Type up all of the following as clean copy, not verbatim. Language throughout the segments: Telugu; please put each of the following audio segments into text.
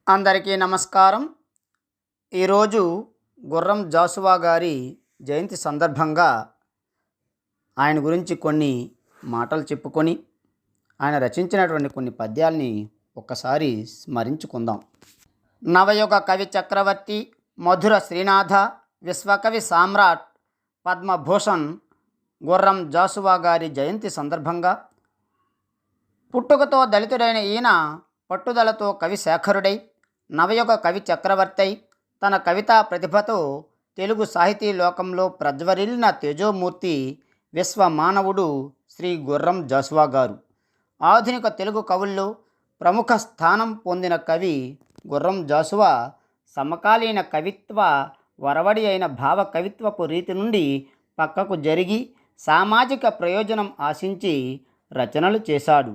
అందరికీ నమస్కారం. ఈరోజు గుర్రం జాషువా గారి జయంతి సందర్భంగా ఆయన గురించి కొన్ని మాటలు చెప్పుకొని ఆయన రచించినటువంటి కొన్ని పద్యాల్ని ఒక్కసారి స్మరించుకుందాం. నవయుగ కవి చక్రవర్తి, మధుర శ్రీనాథ, విశ్వకవి సామ్రాట్, పద్మభూషణ్ గుర్రం జాషువా గారి జయంతి సందర్భంగా పుట్టుకతో దళితుడైన ఈయన పట్టుదలతో కవి శేఖరుడై నవయుగ కవి చక్రవర్తి తన కవితా ప్రతిభతో తెలుగు సాహితీ లోకంలో ప్రజ్వరిల్లిన తేజోమూర్తి విశ్వమానవుడు శ్రీ గుర్రం జాషువా గారు. ఆధునిక తెలుగు కవుల్లో ప్రముఖ స్థానం పొందిన కవి గుర్రం జాషువా సమకాలీన కవిత్వ వరవడి అయిన భావ కవిత్వపు రీతి నుండి పక్కకు జరిగి సామాజిక ప్రయోజనం ఆశించి రచనలు చేశాడు.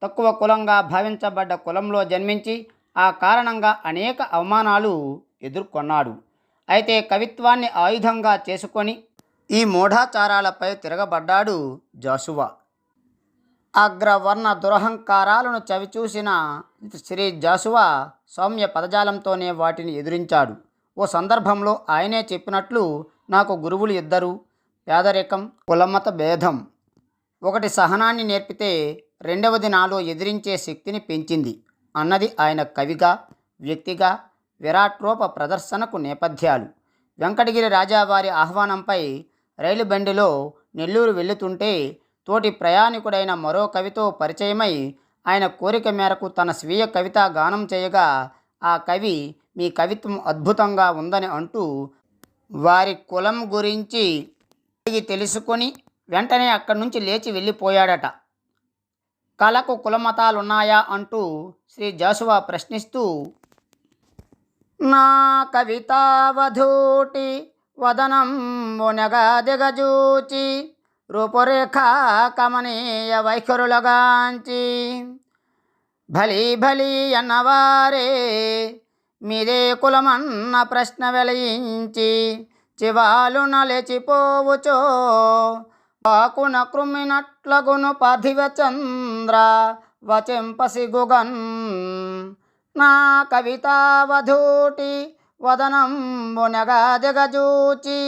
తక్కువ కులంగా భావించబడ్డ కులంలో జన్మించి ఆ కారణంగా అనేక అవమానాలు ఎదుర్కొన్నాడు. అయితే కవిత్వాన్ని ఆయుధంగా చేసుకొని ఈ మూఢాచారాలపై తిరగబడ్డాడు జాషువా. అగ్రవర్ణ దురహంకారాలను చవిచూసిన శ్రీ జాషువా సౌమ్య పదజాలంతోనే వాటిని ఎదిరించాడు. ఓ సందర్భంలో ఆయనే చెప్పినట్లు, నాకు గురువులు ఇద్దరు, పేదరికం, కులమత భేదం. ఒకటి సహనాన్ని నేర్పితే రెండవది నాలో ఎదిరించే శక్తిని పెంచింది అన్నది ఆయన కవిగా, వ్యక్తిగా, విరాట్ రూప ప్రదర్శనకు నేపథ్యాలు. వెంకటగిరి రాజావారి ఆహ్వానంపై రైలు బండిలో నెల్లూరు వెళుతుంటే తోటి ప్రయాణికుడైన మరో కవితో పరిచయమై ఆయన కోరిక మేరకు తన స్వీయ కవితా గానం చేయగా ఆ కవి, మీ కవిత్వం అద్భుతంగా ఉందని అంటూ వారి కులం గురించి తెలుసుకొని వెంటనే అక్కడి నుంచి లేచి వెళ్ళిపోయాడట. కళకు కులమతాలున్నాయా అంటూ శ్రీ జాషువా ప్రశ్నిస్తూ, నా కవితావధూటి వదనం మునగా దిగజూచి రూపురేఖా కమనీయ వైఖరులగాంచి భలీ భలీ అన్నవారే మీదే కులమన్న ప్రశ్న వెలయించి చివాలున లేచిపోవుచో పాకున కృమ్మినట్లగును పార్థివ చంద్ర వచెంపసిగుగన్ నా కవితావధూటి వదనం మునగా దిగజూచి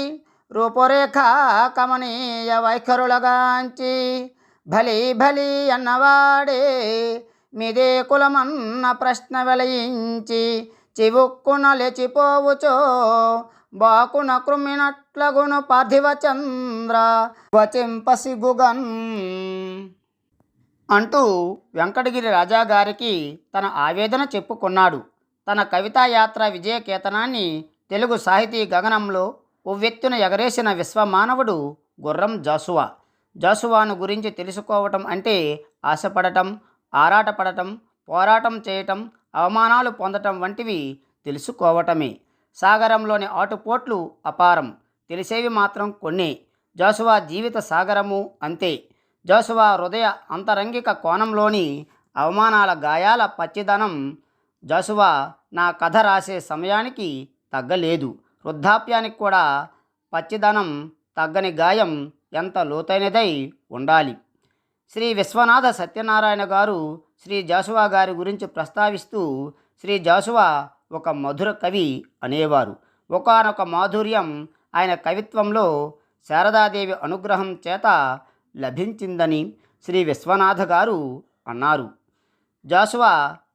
రూపురేఖా కమనీయ వైఖరులగాంచి భలీ భలీ అన్నవాడే మీదే కులమన్న ప్రశ్న వెలయించి చివుక్కున లేచిపోవుచో బాకున కృమ్మినట్లగును పార్థివ చంద్ర వచెంపసిగుగన్ అంటూ వెంకటగిరి రాజాగారికి తన ఆవేదన చెప్పుకున్నాడు. తన కవితా యాత్ర విజయకేతనాన్ని తెలుగు సాహితీ గగనంలో ఉవ్వెత్తున ఎగరేసిన విశ్వమానవుడు గుర్రం జాషువా. జాషువాను గురించి తెలుసుకోవటం అంటే ఆశపడటం, ఆరాటపడటం, పోరాటం చేయటం, అవమానాలు పొందటం వంటివి తెలుసుకోవటమే. సాగరంలోని ఆటుపోట్లు అపారం, తెలిసేవి మాత్రం కొన్నే. జాషువా జీవిత సాగరము అంతే. జాషువా హృదయ అంతరంగిక కోణంలోని అవమానాల గాయాల పచ్చిదనం జాషువా నా కథ రాసే సమయానికి తగ్గలేదు. వృద్ధాప్యానికి కూడా పచ్చిదనం తగ్గని గాయం ఎంత లోతైనదై ఉండాలి. శ్రీ విశ్వనాథ సత్యనారాయణ గారు శ్రీ జాషువా గారి గురించి ప్రస్తావిస్తూ, శ్రీ జాషువా ఒక మధుర కవి అనేవారు. ఒకానొక మాధుర్యం ఆయన కవిత్వంలో శారదాదేవి అనుగ్రహం చేత లభించిందని శ్రీ విశ్వనాథ గారు అన్నారు. జాషువా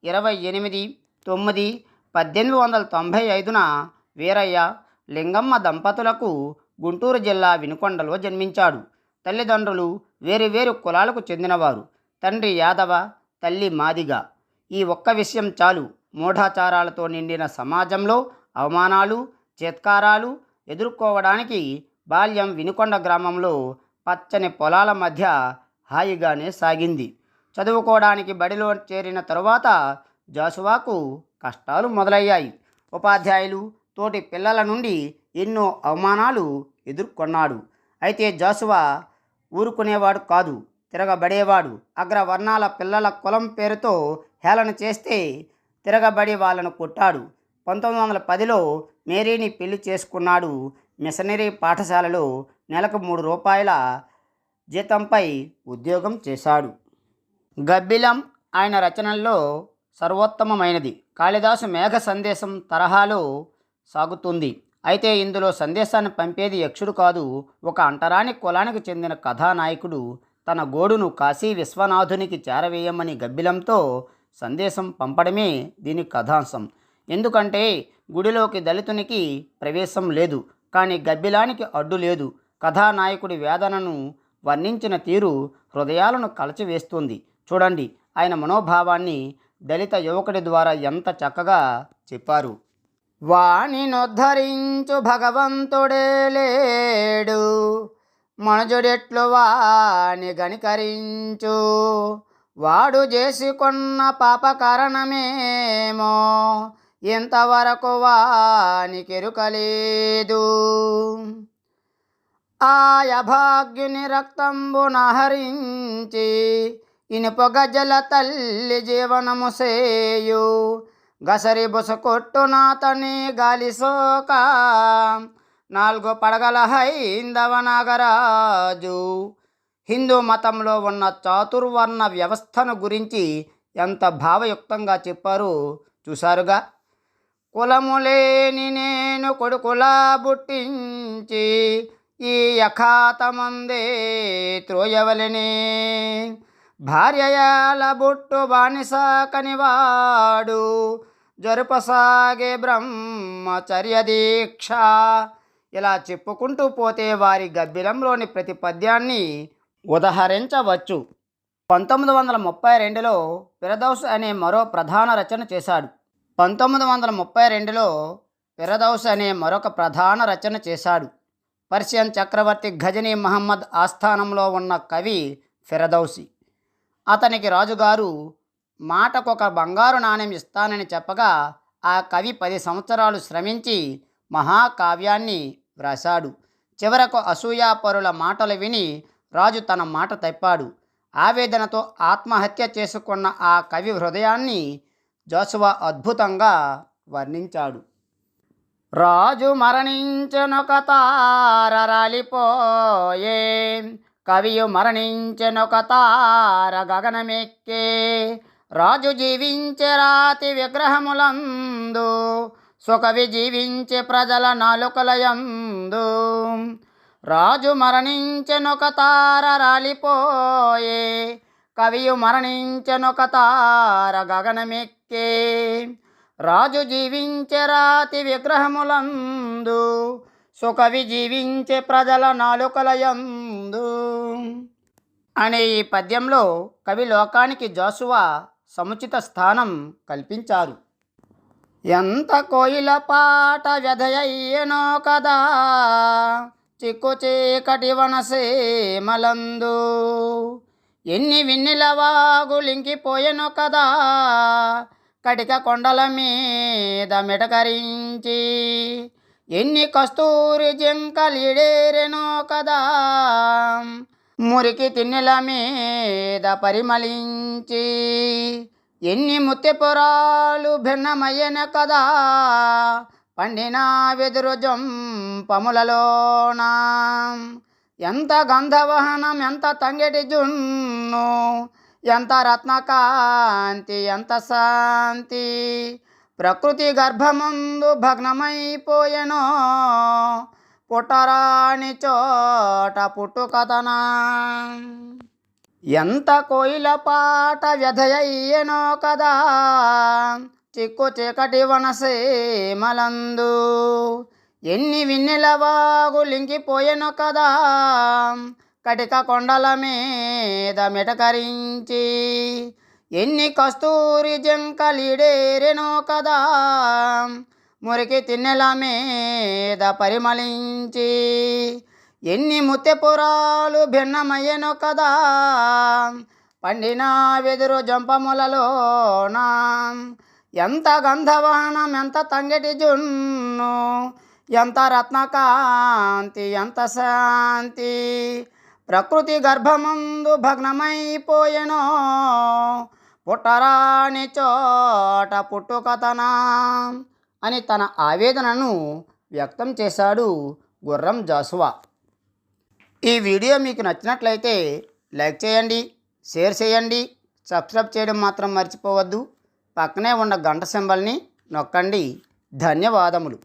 28/9/1895 వీరయ్య, లింగమ్మ దంపతులకు గుంటూరు జిల్లా వినుకొండలో జన్మించాడు. తల్లిదండ్రులు వేరువేరు కులాలకు చెందినవారు. తండ్రి యాదవ, తల్లి మాదిగ. ఈ ఒక్క విషయం చాలు మూఢాచారాలతో నిండిన సమాజంలో అవమానాలు, చేత్కారాలు ఎదుర్కోవడానికి బాల్యం వినుకొండ గ్రామంలో పచ్చని పొలాల మధ్య హాయిగానే సాగింది. చదువుకోవడానికి బడిలో చేరిన తరువాత జాషువాకు కష్టాలు మొదలయ్యాయి. ఉపాధ్యాయులు, తోటి పిల్లల నుండి ఎన్నో అవమానాలు ఎదుర్కొన్నాడు. అయితే జాషువా ఊరుకునేవాడు కాదు, తిరగబడేవాడు. అగ్రవర్ణాల పిల్లల కులం పేరుతో హేళన చేస్తే తిరగబడి వాళ్ళను కొట్టాడు. 1910లో మేరీని పెళ్లి చేసుకున్నాడు. మిషనరీ పాఠశాలలో నెలకు ₹3 జీతంపై ఉద్యోగం చేశాడు. గబ్బిలం ఆయన రచనల్లో సర్వోత్తమమైనది. కాళిదాసు మేఘ సందేశం తరహాలో సాగుతుంది. అయితే ఇందులో సందేశాన్ని పంపేది యక్షుడు కాదు, ఒక అంటరాని కులానికి చెందిన కథానాయకుడు తన గోడును కాశీ విశ్వనాథునికి చేరవేయమని గబ్బిలంతో సందేశం పంపడమే దీని కథాంశం. ఎందుకంటే గుడిలోకి దళితునికి ప్రవేశం లేదు, కానీ గబ్బిలానికి అడ్డు లేదు. కథానాయకుడి వేదనను వర్ణించిన తీరు హృదయాలను కలచివేస్తుంది. చూడండి, ఆయన మనోభావాన్ని దళిత యువకుడి ద్వారా ఎంత చక్కగా చెప్పారు. వాణినొద్ధరించు భగవంతుడే లేడు, మనుజుడెట్లు వాని గణికరించు, వాడు చేసుకున్న పాప కారణమేమో ఇంతవరకు వానికెరుకలేదు. ఆయభాగ్యుని రక్తంబున హరించి ఇనుప గజల తల్లి జీవనము సేయు, గసరి బుస కొట్టునాతని గాలి సోక 4 పడగల హైందవ నాగరాజు. హిందూ మతంలో ఉన్న చాతుర్వర్ణ వ్యవస్థను గురించి ఎంత భావయుక్తంగా చెప్పారో చూశారుగా. కులము లేని నేను కొడుకులా బుట్టించి ఈ యఖాతమందే త్రోయవలనే, భార్యయాల బుట్టు బానిస కనివాడు జరుపసాగే బ్రహ్మచర్య దీక్ష. ఇలా చెప్పుకుంటూ పోతే వారి గబ్బిలంలోని ప్రతి పద్యాన్ని ఉదహరించవచ్చు. 1932లో ఫిరదౌస్ అనే మరో ప్రధాన రచన చేశాడు. 1932లో ఫిరదౌస్ అనే మరొక ప్రధాన రచన చేశాడు. పర్షియన్ చక్రవర్తి ఘజనీ మహమ్మద్ ఆస్థానంలో ఉన్న కవి ఫిరదౌసి. అతనికి రాజుగారు మాటకొక బంగారు నాణెం ఇస్తానని చెప్పగా ఆ కవి 10 సంవత్సరాలు శ్రమించి మహాకావ్యాన్ని వ్రాశాడు. చివరకు అసూయాపరుల మాటలు విని రాజు తన మాట తప్పాడు. ఆవేదనతో ఆత్మహత్య చేసుకున్న ఆ కవి హృదయాన్ని జోషువా అద్భుతంగా వర్ణించాడు. రాజు మరణించెనొక తార రాలిపోయే, కవియు మరణించెనొక తార గగనమెక్కే, రాజు జీవించే రాతి విగ్రహములందు, సుకవి జీవించే ప్రజల నాలుకలయందు. రాజు మరణించెనొక తార రాలిపోయే, కవియు మరణించెనొక తార గగనమెక్కే, రాజు జీవించే రాతి విగ్రహములందు, సుకవి జీవించే ప్రజల నాలుకలయందు అనే ఈ పద్యంలో కవి లోకానికి జోషువా సముచిత స్థానం కల్పించారు. ఎంత కోయిల పాట వ్యధయయ్యనో కదా, చిక్కు చీకటి వనసీమలందు, ఎన్ని విన్నెల వాగులింకిపోయెనో కదా, కటిక కొండల మీద మిటకరించి, ఎన్ని కస్తూరి జింకలీడేరెనో కదా, మురికి తిన్నెల మీద పరిమళించి, ఎన్ని ముత్యపురాలు భిన్నమయ్యన కదా, పండిన వెదురు జంపములలోన, ఎంత గంధవహనం ఎంత తంగెటి జున్ను, ఎంత రత్నకాంతి ఎంత శాంతి, ప్రకృతి గర్భమందు భగ్నమైపోయెనో, పుట్టరాని చోట పుట్టుకథనా. ఎంత కోయిల పాట వ్యధయయ్యనో కదా, చిక్కు చీకటి వనసీమలందు, ఎన్ని విన్నెల వాగులింకిపోయెనో కదా, కటిక కొండల మీద మిటకరించి, ఎన్ని కస్తూరి జింకలీడేరెనో కదా, మురికి తిన్నెల మీద పరిమళించి, ఎన్ని ముత్యపురాలు భిన్నమయ్యెనో కదా, పండిన వెదురు జంపములలోన, ఎంత గంధవహనం ఎంత తంగెటి జున్ను, ఎంత రత్నకాంతి ఎంత శాంతి, ప్రకృతి గర్భమందు భగ్నమైపోయెనో, పుట్టరాని చోట పుట్టుకథనా అని తన ఆవేదనను వ్యక్తం చేశాడు గుర్రం జోషువా. ఈ వీడియో మీకు నచ్చినట్లయితే లైక్ చేయండి, షేర్ చేయండి, సబ్స్క్రైబ్ చేయడం మాత్రం మర్చిపోవద్దు. పక్కనే ఉన్న గంట సింబల్ని నొక్కండి. ధన్యవాదములు.